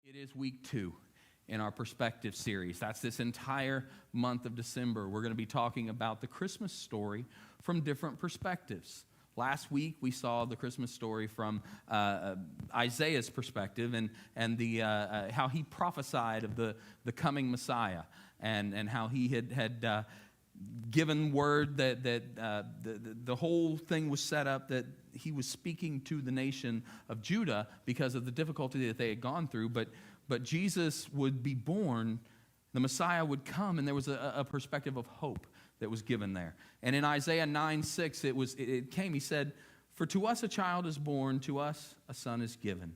It is week 2 in our perspective series. That's this entire month of December. We're going to be talking about the Christmas story from different perspectives. Last week, we saw the Christmas story from Isaiah's perspective and the how he prophesied of the coming Messiah and how he had given word that the whole thing was set up, that he was speaking to the nation of Judah because of the difficulty that they had gone through. But Jesus would be born, the Messiah would come, and there was a perspective of hope that was given there. And in Isaiah 9:6, it came, he said, "For to us a child is born, to us a son is given.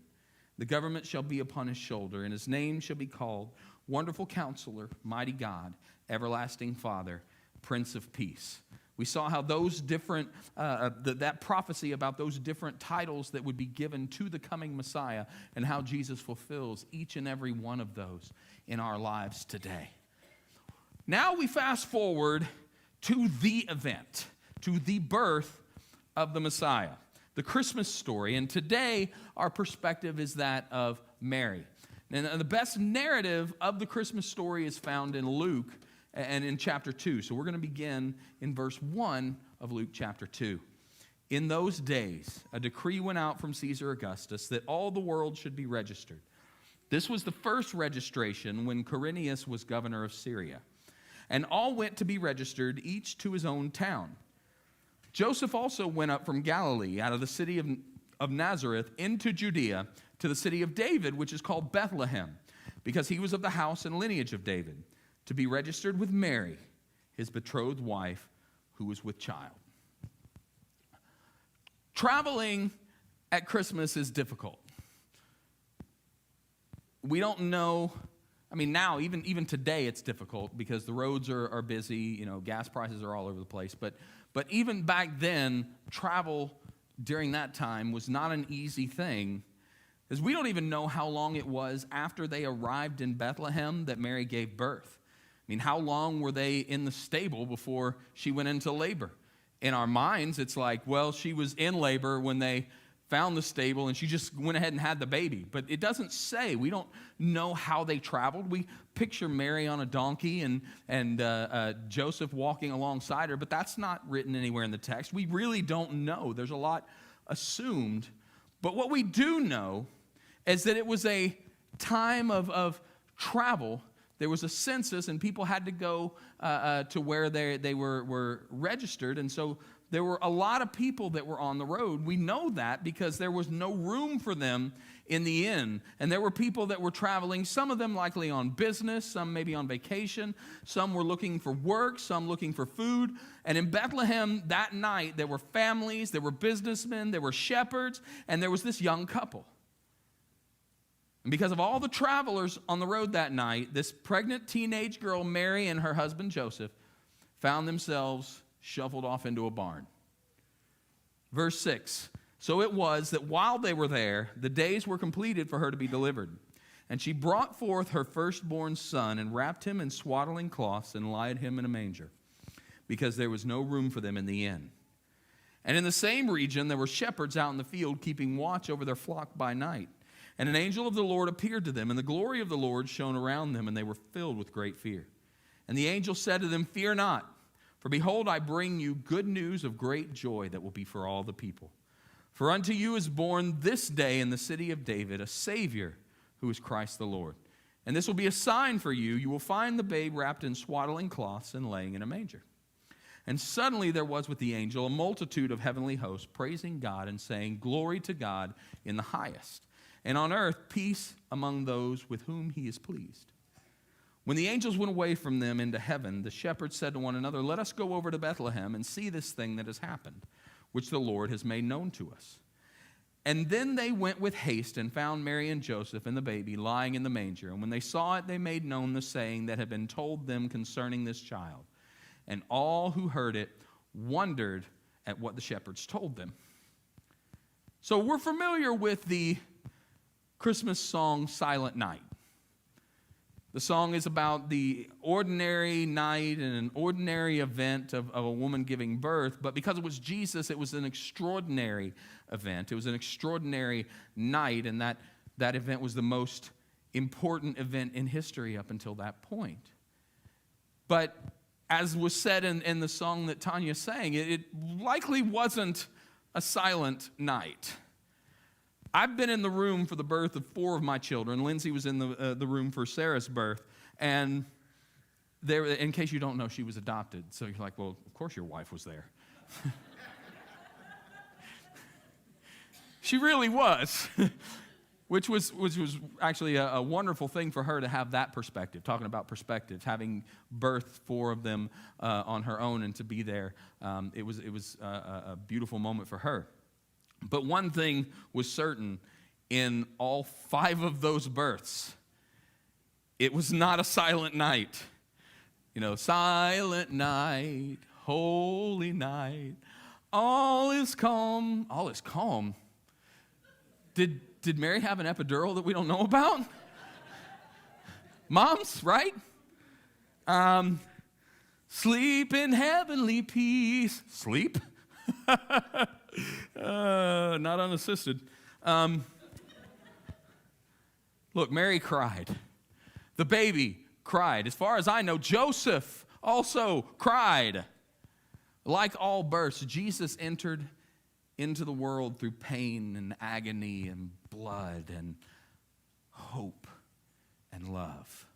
The government shall be upon his shoulder, and his name shall be called Wonderful Counselor, Mighty God, Everlasting Father, Prince of Peace." We saw how those different, that prophecy about those different titles that would be given to the coming Messiah and how Jesus fulfills each and every one of those in our lives today. Now we fast forward to the event, to the birth of the Messiah, the Christmas story. And today our perspective is that of Mary. And the best narrative of the Christmas story is found in Luke and in chapter 2. So we're going to begin in verse 1 of Luke chapter 2. "In those days, a decree went out from Caesar Augustus that all the world should be registered. This was the first registration when Quirinius was governor of Syria. And all went to be registered, each to his own town. Joseph also went up from Galilee, out of the city of Nazareth, into Judea, to the city of David, which is called Bethlehem, because he was of the house and lineage of David, to be registered with Mary, his betrothed wife, who was with child." Traveling at Christmas is difficult. We don't know. I mean, now, even today, it's difficult because the roads are busy. Gas prices are all over the place. But even back then, travel during that time was not an easy thing, because we don't even know how long it was after they arrived in Bethlehem that Mary gave birth. I mean, how long were they in the stable before she went into labor? In our minds, it's like, well, she was in labor when they found the stable, and she just went ahead and had the baby. But it doesn't say. We don't know how they traveled. We picture Mary on a donkey and Joseph walking alongside her, but that's not written anywhere in the text. We really don't know. There's a lot assumed. But what we do know is that it was a time of travel. There was a census, and people had to go to where they were registered, and so there were a lot of people that were on the road. We know that because there was no room for them in the inn. And there were people that were traveling, some of them likely on business, some maybe on vacation, some were looking for work, some looking for food. And in Bethlehem that night, there were families, there were businessmen, there were shepherds, and there was this young couple. And because of all the travelers on the road that night, this pregnant teenage girl, Mary, and her husband, Joseph, found themselves shuffled off into a barn. Verse 6, "So it was that while they were there, the days were completed for her to be delivered. And she brought forth her firstborn son and wrapped him in swaddling cloths and laid him in a manger, because there was no room for them in the inn. And in the same region there were shepherds out in the field keeping watch over their flock by night. And an angel of the Lord appeared to them, and the glory of the Lord shone around them, and they were filled with great fear. And the angel said to them, 'Fear not, for behold, I bring you good news of great joy that will be for all the people. For unto you is born this day in the city of David a Savior, who is Christ the Lord. And this will be a sign for you. You will find the babe wrapped in swaddling cloths and laying in a manger.' And suddenly there was with the angel a multitude of heavenly hosts, praising God and saying, 'Glory to God in the highest, and on earth peace among those with whom he is pleased.' When the angels went away from them into heaven, the shepherds said to one another, 'Let us go over to Bethlehem and see this thing that has happened, which the Lord has made known to us.' And then they went with haste and found Mary and Joseph and the baby lying in the manger. And when they saw it, they made known the saying that had been told them concerning this child. And all who heard it wondered at what the shepherds told them." So we're familiar with the Christmas song, "Silent Night." The song is about the ordinary night and an ordinary event of a woman giving birth, but because it was Jesus, it was an extraordinary event. It was an extraordinary night, and that event was the most important event in history up until that point. But as was said in the song that Tanya sang, it likely wasn't a silent night. I've been in the room for the birth of 4 of my children. Lindsay was in the room for Sarah's birth. And there, in case you don't know, she was adopted. So you're like, well, of course your wife was there. She really was. Which was actually a wonderful thing for her to have that perspective, talking about perspective, having birthed 4 of them on her own and to be there. It was a beautiful moment for her. But one thing was certain, in all 5 of those births, it was not a silent night. You know, silent night, holy night, all is calm. All is calm. Did Mary have an epidural that we don't know about? Moms, right? Sleep in heavenly peace. Sleep? Not unassisted. Look, Mary cried. The baby cried. As far as I know, Joseph also cried. Like all births, Jesus entered into the world through pain and agony and blood and hope and love.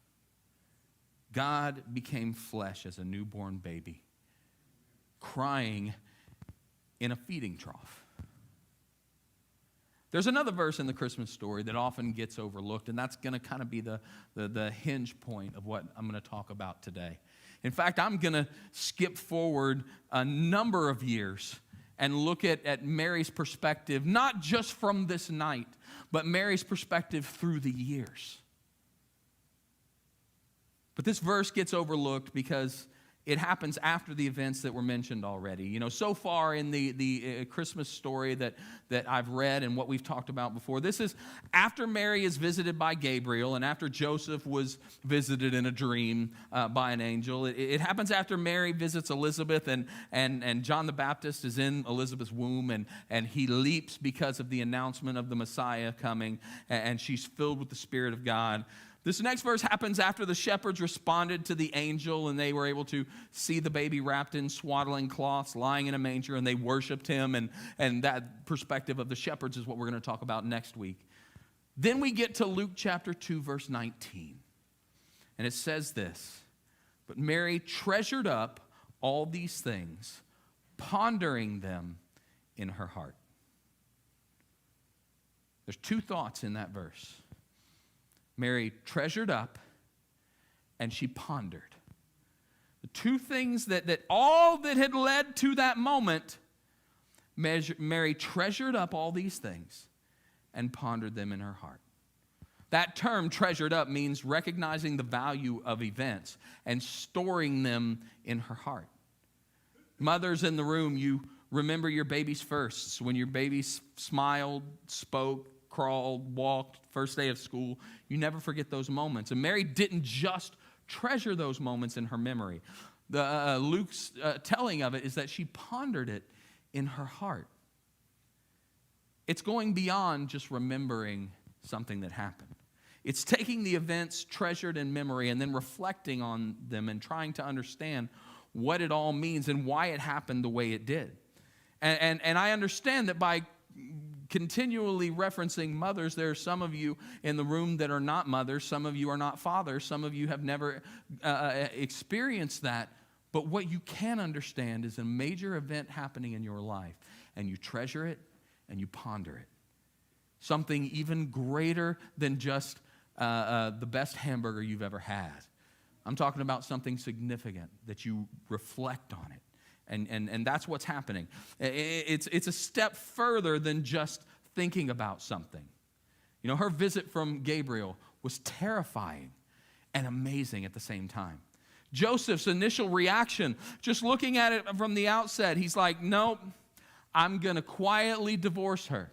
God became flesh as a newborn baby, crying in a feeding trough. There's another verse in the Christmas story that often gets overlooked, and that's going to kind of be the hinge point of what I'm going to talk about today. In fact, I'm going to skip forward a number of years and look at Mary's perspective, not just from this night, but Mary's perspective through the years. But this verse gets overlooked because it happens after the events that were mentioned already. You know, so far in the Christmas story that I've read and what we've talked about before, this is after Mary is visited by Gabriel and after Joseph was visited in a dream by an angel. It happens after Mary visits Elizabeth and John the Baptist is in Elizabeth's womb and he leaps because of the announcement of the Messiah coming, and she's filled with the Spirit of God. This next verse happens after the shepherds responded to the angel and they were able to see the baby wrapped in swaddling cloths, lying in a manger, and they worshiped him. And that perspective of the shepherds is what we're going to talk about next week. Then we get to Luke chapter 2, verse 19. And it says this: "But Mary treasured up all these things, pondering them in her heart." There's 2 thoughts in that verse. Mary treasured up and she pondered. The 2 things that all that had led to that moment, Mary treasured up all these things and pondered them in her heart. That term, treasured up, means recognizing the value of events and storing them in her heart. Mothers in the room, you remember your baby's firsts, when your baby smiled, spoke, crawled, walked, first day of school. You never forget those moments. And Mary didn't just treasure those moments in her memory. Luke's telling of it is that she pondered it in her heart. It's going beyond just remembering something that happened. It's taking the events treasured in memory and then reflecting on them and trying to understand what it all means and why it happened the way it did. And I understand that by continually referencing mothers, there are some of you in the room that are not mothers. Some of you are not fathers. Some of you have never experienced that. But what you can understand is a major event happening in your life, and you treasure it and you ponder it. Something even greater than just the best hamburger you've ever had. I'm talking about something significant that you reflect on it. And that's what's happening. It's a step further than just thinking about something. You know, her visit from Gabriel was terrifying and amazing at the same time. Joseph's initial reaction, just looking at it from the outset, he's like, nope, I'm going to quietly divorce her.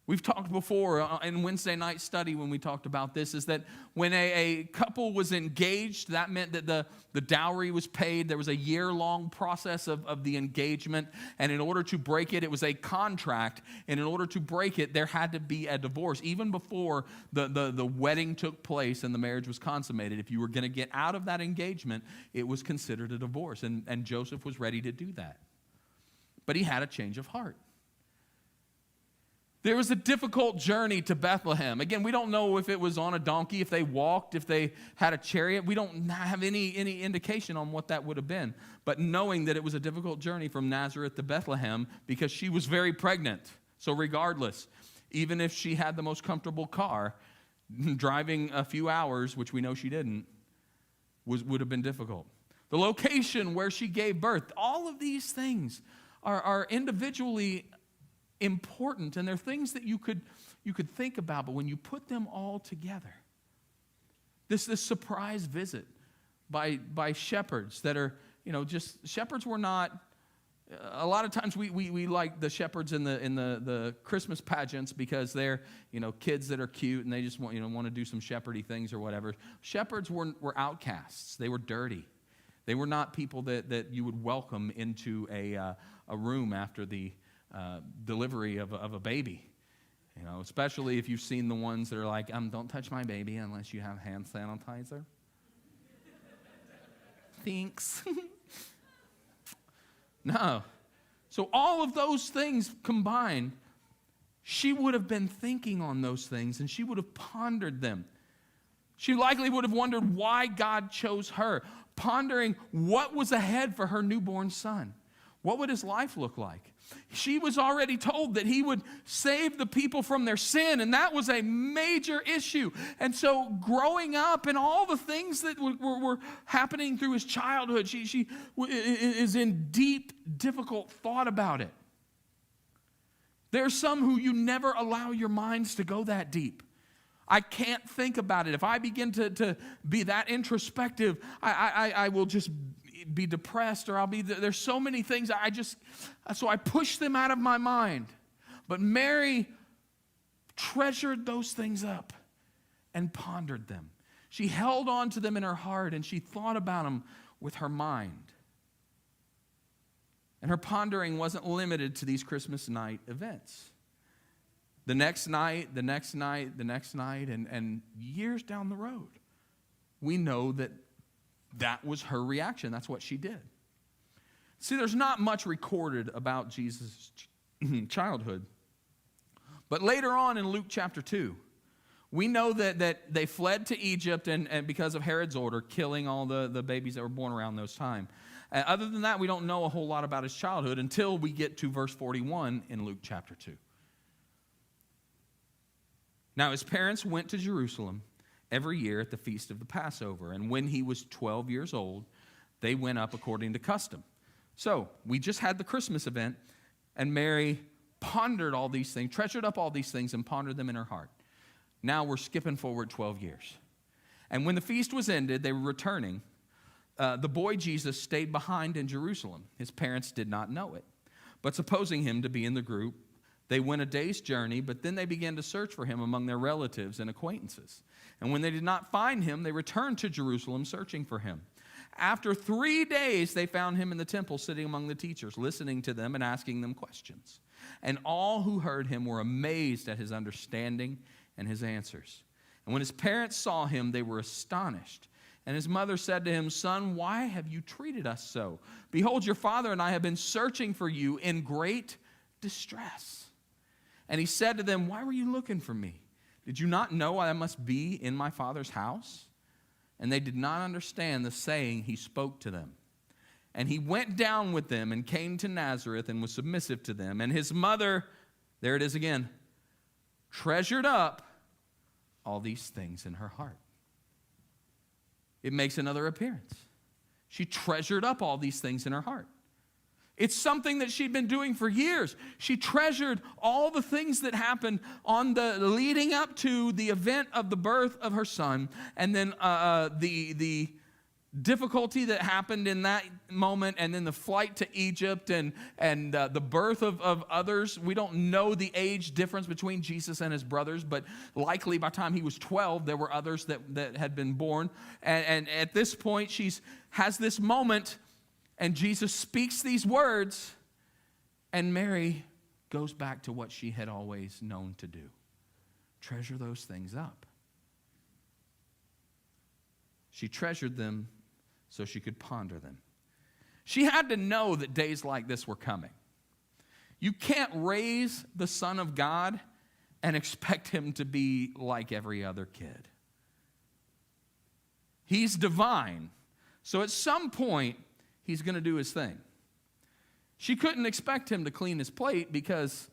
We've talked before in Wednesday night study when we talked about this, is that when a couple was engaged, that meant that the dowry was paid. There was a year-long process of the engagement, and in order to break it, it was a contract, and in order to break it, there had to be a divorce. Even before the wedding took place and the marriage was consummated, if you were going to get out of that engagement, it was considered a divorce, and Joseph was ready to do that. But he had a change of heart. There was a difficult journey to Bethlehem. Again, we don't know if it was on a donkey, if they walked, if they had a chariot. We don't have any indication on what that would have been. But knowing that it was a difficult journey from Nazareth to Bethlehem because she was very pregnant. So regardless, even if she had the most comfortable car, driving a few hours, which we know she didn't, would have been difficult. The location where she gave birth, all of these things are individually important, and they're things that you could think about, but when you put them all together, this surprise visit by shepherds that are, just shepherds were not. A lot of times we like the shepherds in the Christmas pageants because they're kids that are cute and they just want to do some shepherdy things or whatever. Shepherds were outcasts. They were dirty. They were not people that you would welcome into a room after the delivery of a baby, especially if you've seen the ones that are like, don't touch my baby unless you have hand sanitizer. Thanks. No. So all of those things combined, she would have been thinking on those things and she would have pondered them. She likely would have wondered why God chose her, pondering what was ahead for her newborn son. What would his life look like? She was already told that he would save the people from their sin, and that was a major issue. And so growing up and all the things that were happening through his childhood, she is in deep, difficult thought about it. There are some who you never allow your minds to go that deep. I can't think about it. If I begin to be that introspective, I will just be depressed, or there's so many things so I push them out of my mind. But Mary treasured those things up and pondered them. She held on to them in her heart and she thought about them with her mind. And her pondering wasn't limited to these Christmas night events. The next night, and years down the road, we know that was her reaction. That's what she did. See, there's not much recorded about Jesus' childhood. But later on in Luke chapter 2, we know that they fled to Egypt and because of Herod's order, killing all the babies that were born around those times. Other than that, we don't know a whole lot about his childhood until we get to verse 41 in Luke chapter 2. Now his parents went to Jerusalem every year at the feast of the Passover. And when he was 12 years old, they went up according to custom. So we just had the Christmas event, and Mary pondered all these things, treasured up all these things, and pondered them in her heart. Now we're skipping forward 12 years. And when the feast was ended, they were returning. The boy Jesus stayed behind in Jerusalem. His parents did not know it. But supposing him to be in the group, they went a day's journey, but then they began to search for him among their relatives and acquaintances. And when they did not find him, they returned to Jerusalem searching for him. After 3 days, they found him in the temple sitting among the teachers, listening to them and asking them questions. And all who heard him were amazed at his understanding and his answers. And when his parents saw him, they were astonished. And his mother said to him, "Son, why have you treated us so? Behold, your father and I have been searching for you in great distress." And he said to them, "Why were you looking for me? Did you not know I must be in my Father's house?" And they did not understand the saying he spoke to them. And he went down with them and came to Nazareth and was submissive to them. And his mother, there it is again, treasured up all these things in her heart. It makes another appearance. She treasured up all these things in her heart. It's something that she'd been doing for years. She treasured all the things that happened on the leading up to the event of the birth of her son, and then the difficulty that happened in that moment, and then the flight to Egypt and the birth of others. We don't know the age difference between Jesus and his brothers, but likely by the time he was 12, there were others that had been born. And at this point, she has this moment, and Jesus speaks these words, and Mary goes back to what she had always known to do. Treasure those things up. She treasured them so she could ponder them. She had to know that days like this were coming. You can't raise the Son of God and expect him to be like every other kid. He's divine. So at some point, he's going to do his thing. She couldn't expect him to clean his plate because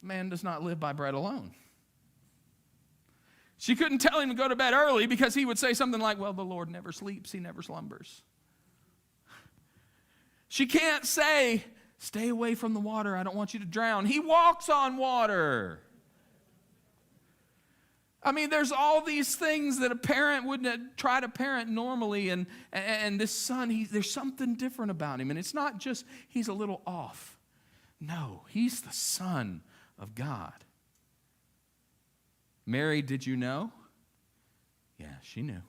man does not live by bread alone. She couldn't tell him to go to bed early because he would say something like, well, the Lord never sleeps, he never slumbers. She can't say, stay away from the water, I don't want you to drown. He walks on water. I mean, there's all these things that a parent wouldn't try to parent normally, and this son, there's something different about him. And it's not just he's a little off. No, he's the Son of God. Mary, did you know? Yeah, she knew.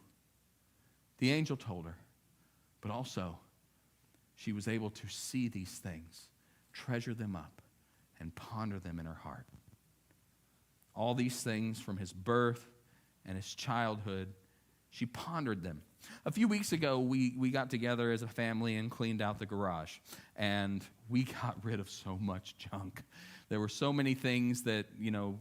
The angel told her. But also, she was able to see these things, treasure them up, and ponder them in her heart. All these things from his birth and his childhood, she pondered them. A few weeks ago, we got together as a family and cleaned out the garage. And we got rid of so much junk. There were so many things that, you know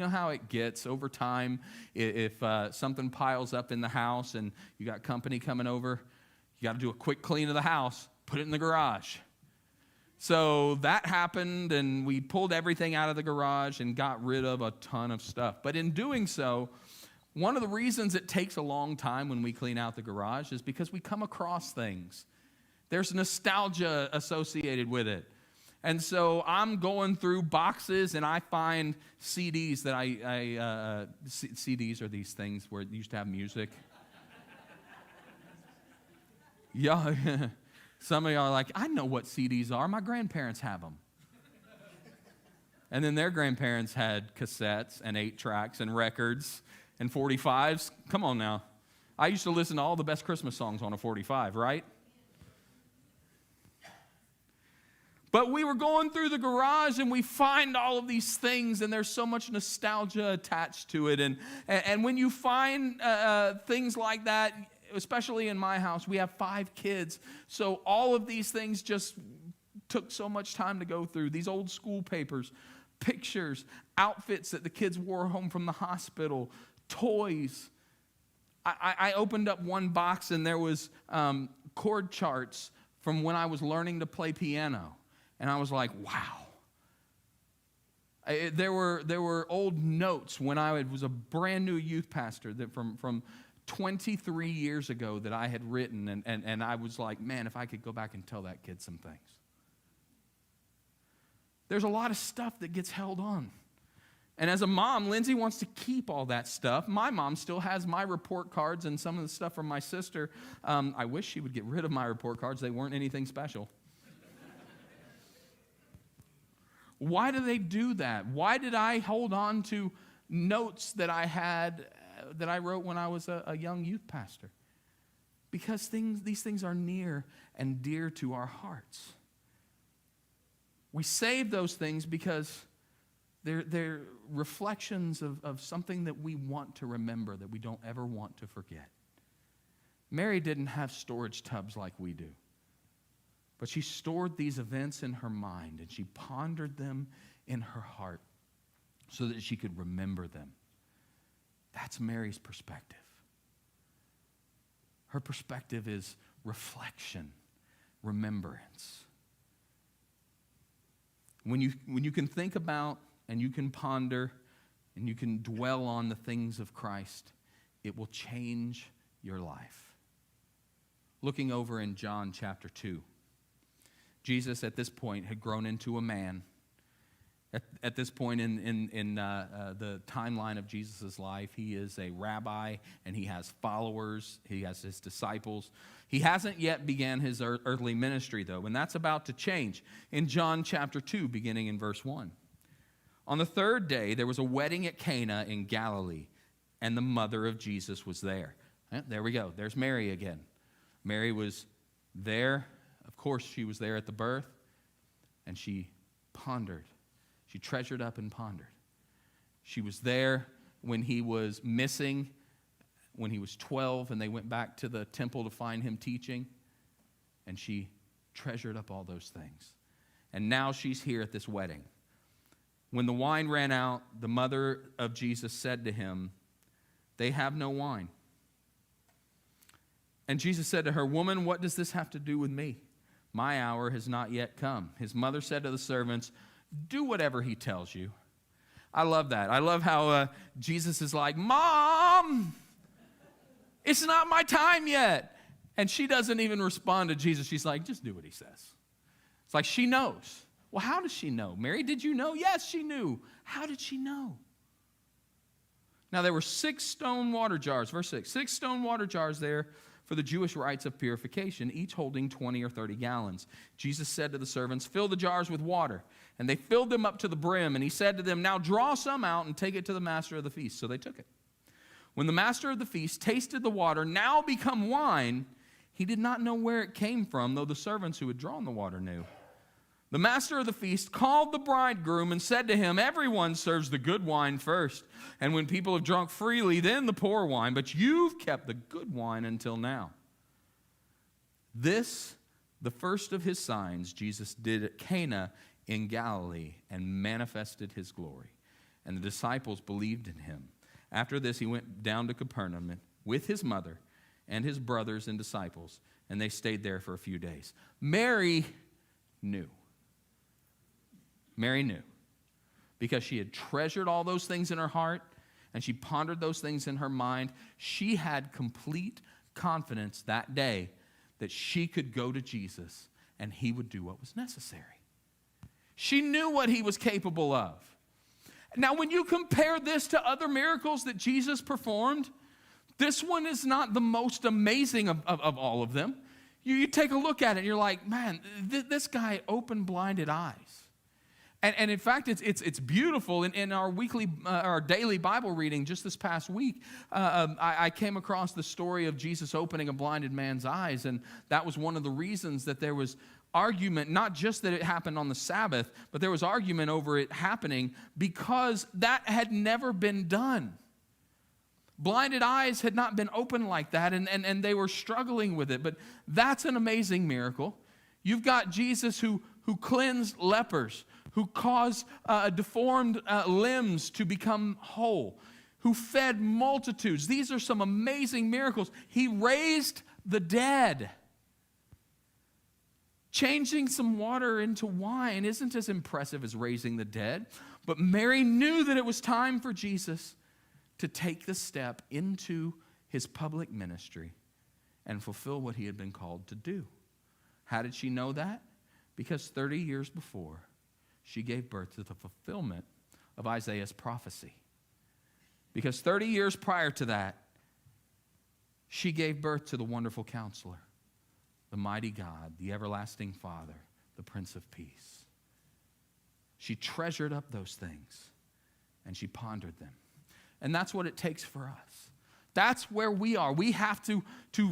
how it gets over time. If something piles up in the house and you got company coming over, you got to do a quick clean of the house, put it in the garage. So that happened, and we pulled everything out of the garage and got rid of a ton of stuff. But in doing so, one of the reasons it takes a long time when we clean out the garage is because we come across things. There's nostalgia associated with it. And so I'm going through boxes, and I find CDs that CDs are these things where it used to have music. Yeah, some of y'all are like, I know what CDs are. My grandparents have them. And then their grandparents had cassettes and 8-tracks and records and 45s. Come on now. I used to listen to all the best Christmas songs on a 45, right? But we were going through the garage, and we find all of these things, and there's so much nostalgia attached to it. And when you find things like that, especially in my house, we have 5 kids. So all of these things just took so much time to go through. These old school papers, pictures, outfits that the kids wore home from the hospital, toys. I opened up one box, and there was chord charts from when I was learning to play piano. And I was like, wow. There were old notes when I was a brand new youth pastor that from 23 years ago that I had written. And I was like, man, if I could go back and tell that kid some things. There's a lot of stuff that gets held on. And as a mom, Lindsay wants to keep all that stuff. My mom still has my report cards and some of the stuff from my sister. I wish she would get rid of my report cards. They weren't anything special. Why do they do that? Why did I hold on to notes that I had, that I wrote when I was a young youth pastor? Because these things are near and dear to our hearts. We save those things because they're reflections of something that we want to remember, that we don't ever want to forget. Mary didn't have storage tubs like we do. But she stored these events in her mind, and she pondered them in her heart so that she could remember them. That's Mary's perspective. Her perspective is reflection, remembrance. When you can think about and you can ponder and you can dwell on the things of Christ, it will change your life. Looking over in John chapter 2. Jesus, at this point, had grown into a man. At this point in the timeline of Jesus' life, he is a rabbi and he has followers. He has his disciples. He hasn't yet began his earthly ministry, though, and that's about to change in John chapter 2, beginning in verse 1. On the third day, there was a wedding at Cana in Galilee, and the mother of Jesus was there. There we go. There's Mary again. Mary was there. Of course, she was there at the birth, and she pondered. She treasured up and pondered. She was there when he was missing, when he was 12, and they went back to the temple to find him teaching, and she treasured up all those things. And now she's here at this wedding. When the wine ran out, the mother of Jesus said to him, "They have no wine." And Jesus said to her, "Woman, what does this have to do with me? My hour has not yet come." His mother said to the servants, "Do whatever he tells you." I love that. I love how Jesus is like, "Mom, it's not my time yet." And she doesn't even respond to Jesus. She's like, "Just do what he says." It's like she knows. Well, how does she know? Mary, did you know? Yes, she knew. How did she know? Now, there were 6 stone water jars, verse 6, 6 stone water jars there for the Jewish rites of purification, each holding 20 or 30 gallons. Jesus said to the servants, "Fill the jars with water." And they filled them up to the brim. And he said to them, "Now draw some out and take it to the master of the feast." So they took it. When the master of the feast tasted the water, now become wine, he did not know where it came from, though the servants who had drawn the water knew. The master of the feast called the bridegroom and said to him, "Everyone serves the good wine first, and when people have drunk freely, then the poor wine, but you've kept the good wine until now." This, the first of his signs, Jesus did at Cana in Galilee and manifested his glory. And the disciples believed in him. After this, he went down to Capernaum with his mother and his brothers and disciples, and they stayed there for a few days. Mary knew. Mary knew because she had treasured all those things in her heart and she pondered those things in her mind. She had complete confidence that day that she could go to Jesus and he would do what was necessary. She knew what he was capable of. Now, when you compare this to other miracles that Jesus performed, this one is not the most amazing of all of them. You take a look at it and you're like, man, this guy opened blinded eyes. And in fact, it's beautiful. In our our daily Bible reading just this past week, I came across the story of Jesus opening a blinded man's eyes, and that was one of the reasons that there was argument, not just that it happened on the Sabbath, but there was argument over it happening because that had never been done. Blinded eyes had not been opened like that, and they were struggling with it. But that's an amazing miracle. You've got Jesus who cleansed lepers, who caused deformed limbs to become whole, who fed multitudes. These are some amazing miracles. He raised the dead. Changing some water into wine isn't as impressive as raising the dead, but Mary knew that it was time for Jesus to take the step into his public ministry and fulfill what he had been called to do. How did she know that? Because 30 years before, she gave birth to the fulfillment of Isaiah's prophecy. Because 30 years prior to that, she gave birth to the wonderful Counselor, the mighty God, the everlasting Father, the Prince of Peace. She treasured up those things, and she pondered them. And that's what it takes for us. That's where we are. We have to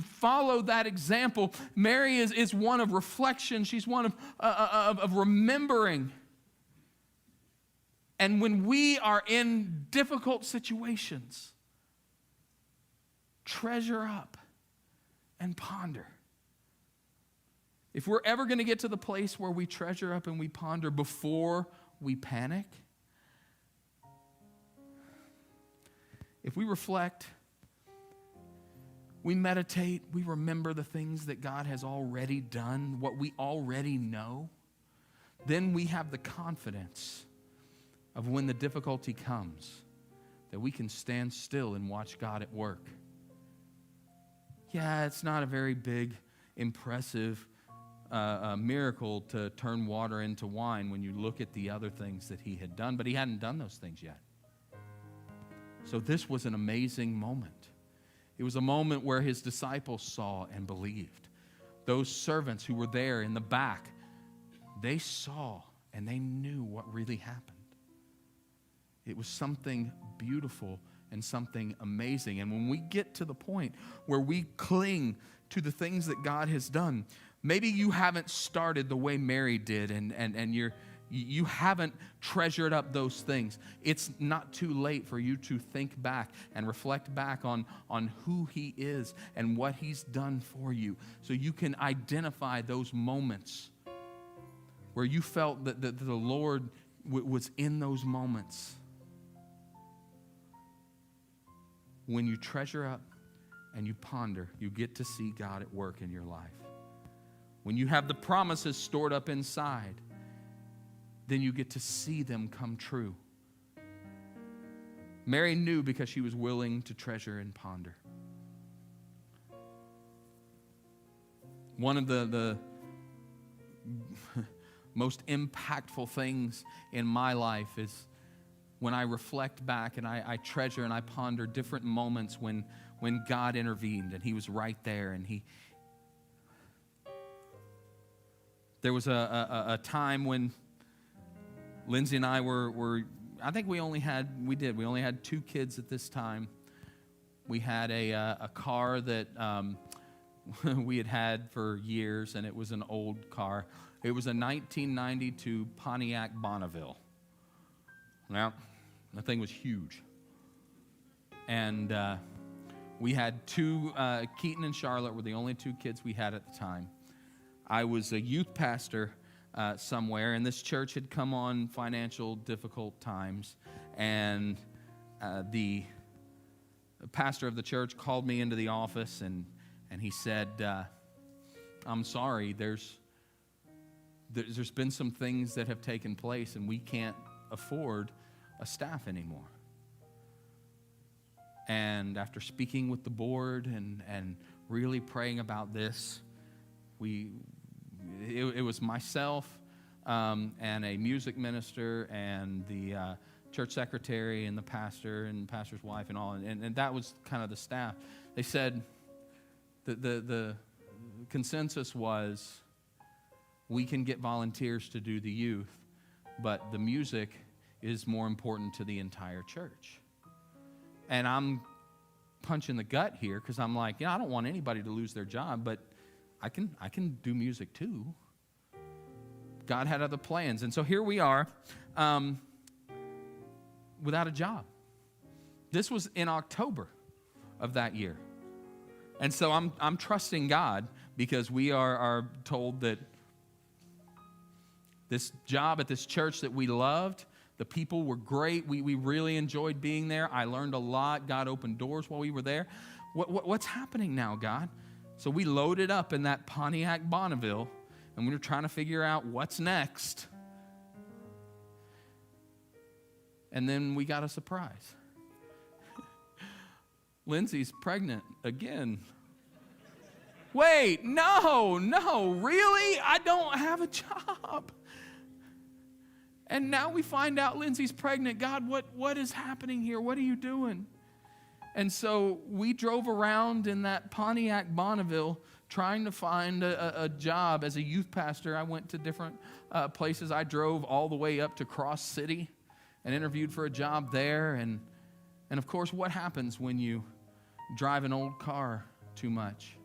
follow that example. Mary is one of reflection. She's one of remembering. And when we are in difficult situations, treasure up and ponder. If we're ever going to get to the place where we treasure up and we ponder before we panic, if we reflect, we meditate, we remember the things that God has already done, what we already know, then we have the confidence of when the difficulty comes that we can stand still and watch God at work. Yeah, it's not a very big, impressive a miracle to turn water into wine when you look at the other things that he had done, but he hadn't done those things yet. So this was an amazing moment. It was a moment where his disciples saw and believed. Those servants who were there in the back, they saw and they knew what really happened. It was something beautiful and something amazing. And when we get to the point where we cling to the things that God has done, maybe you haven't started the way Mary did and you haven't treasured up those things. It's not too late for you to think back and reflect back on who he is and what he's done for you, so you can identify those moments where you felt that the Lord was in those moments. When you treasure up and you ponder, you get to see God at work in your life. When you have the promises stored up inside, then you get to see them come true. Mary knew because she was willing to treasure and ponder. One of the most impactful things in my life is when I reflect back and I treasure and I ponder different moments when God intervened and he was right there. And there was a time when Lindsay and I were I think we only had 2 kids at this time. We had a car that we had for years, and it was an old car. It was a 1992 Pontiac Bonneville. Now, the thing was huge. And we had 2, Keaton and Charlotte were the only 2 kids we had at the time. I was a youth pastor somewhere, and this church had come on financial difficult times, and the pastor of the church called me into the office, and he said, I'm sorry, there's been some things that have taken place, and we can't afford a staff anymore. And after speaking with the board and really praying about this, it was myself and a music minister and the church secretary and the pastor and the pastor's wife and all, and that was kind of the staff. They said the consensus was, we can get volunteers to do the youth, but the music is more important to the entire church. And I'm punching the gut here because I'm like, I don't want anybody to lose their job, but I can do music too. God had other plans. And so here we are without a job. This was in October of that year. And so I'm trusting God because we are told that this job at this church that we loved, the people were great. We really enjoyed being there. I learned a lot. God opened doors while we were there. What's happening now, God? So we loaded up in that Pontiac Bonneville, and we were trying to figure out what's next. And then we got a surprise. Lindsay's pregnant again. Wait, no, really? I don't have a job. And now we find out Lindsay's pregnant. God, what is happening here? What are you doing? And so we drove around in that Pontiac Bonneville trying to find a job as a youth pastor. I went to different places. I drove all the way up to Cross City and interviewed for a job there. And of course, what happens when you drive an old car too much?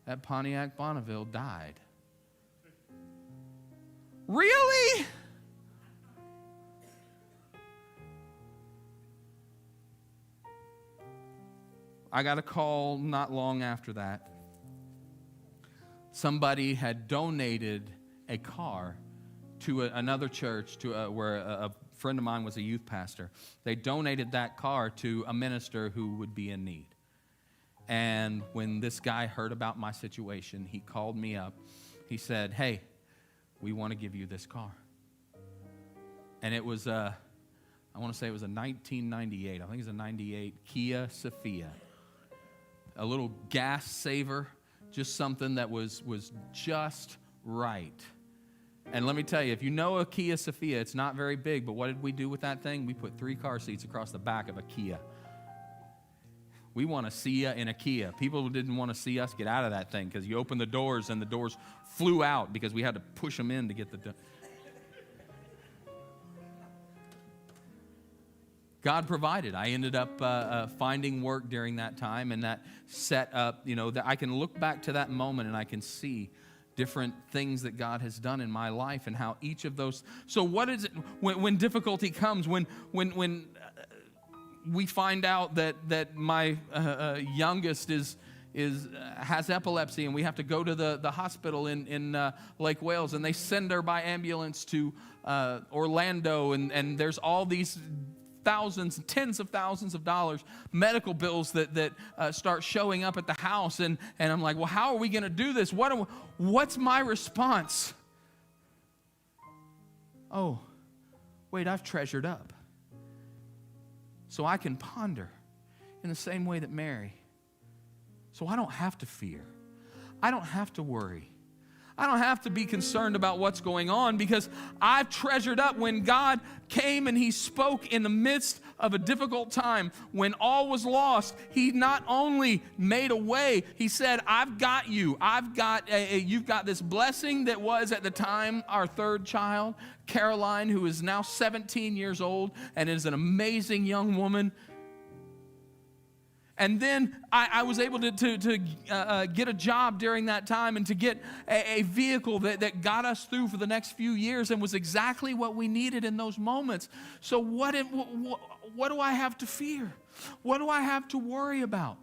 That Pontiac Bonneville died. Really? I got a call not long after that. Somebody had donated a car to another church where a friend of mine was a youth pastor. They donated that car to a minister who would be in need. And when this guy heard about my situation, he called me up. He said, hey, we want to give you this car. And it was I want to say it was a 1998. I think it was a 98 Kia Sophia. A little gas saver, just something that was just right. And let me tell you, if you know a Kia Sophia, it's not very big, but what did we do with that thing? We put 3 car seats across the back of a Kia. We want to see you in a Kia. People didn't want to see us get out of that thing because you opened the doors and the doors flew out because we had to push them in to get the... God provided. I ended up finding work during that time, and that set up, that I can look back to that moment and I can see different things that God has done in my life and how each of those... So what is it when difficulty comes, when we find out that my youngest has epilepsy and we have to go to the hospital in Lake Wales, and they send her by ambulance to Orlando, and there's all these thousands, tens of thousands of dollars medical bills that start showing up at the house, and I'm like, well, how are we going to do this? What's my response? Oh, wait, I've treasured up. So I can ponder in the same way that Mary. So I don't have to fear. I don't have to worry. I don't have to be concerned about what's going on because I've treasured up when God came and He spoke in the midst of a difficult time. When all was lost, He not only made a way, He said, I've got you. You've got this blessing that was at the time our 3rd child, Caroline, who is now 17 years old and is an amazing young woman. And then I was able to get a job during that time and to get a vehicle that got us through for the next few years and was exactly what we needed in those moments. So what do I have to fear? What do I have to worry about?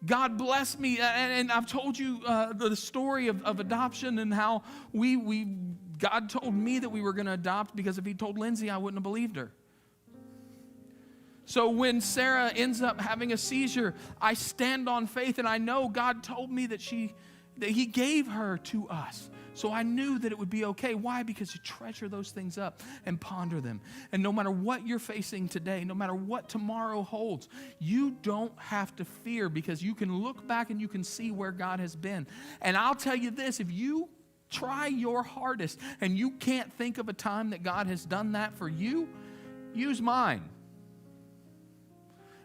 God bless me, and I've told you the story of adoption and how God told me that we were going to adopt, because if He told Lindsay, I wouldn't have believed her. So when Sarah ends up having a seizure, I stand on faith, and I know God told me that He gave her to us. So I knew that it would be okay. Why? Because you treasure those things up and ponder them. And no matter what you're facing today, no matter what tomorrow holds, you don't have to fear, because you can look back and you can see where God has been. And I'll tell you this, if you try your hardest and you can't think of a time that God has done that for you, use mine.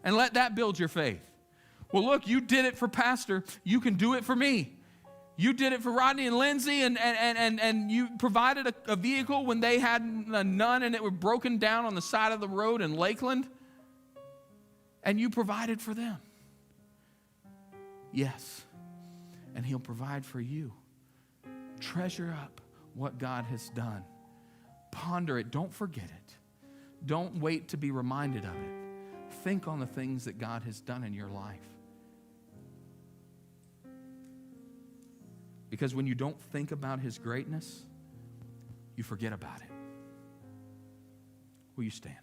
And let that build your faith. Well, look, you did it for Pastor. You can do it for me. You did it for Rodney and Lindsay, and you provided a vehicle when they had none, and it was broken down on the side of the road in Lakeland. And you provided for them. Yes. And He'll provide for you. Treasure up what God has done. Ponder it. Don't forget it. Don't wait to be reminded of it. Think on the things that God has done in your life. Because when you don't think about His greatness, you forget about it. Will you stand?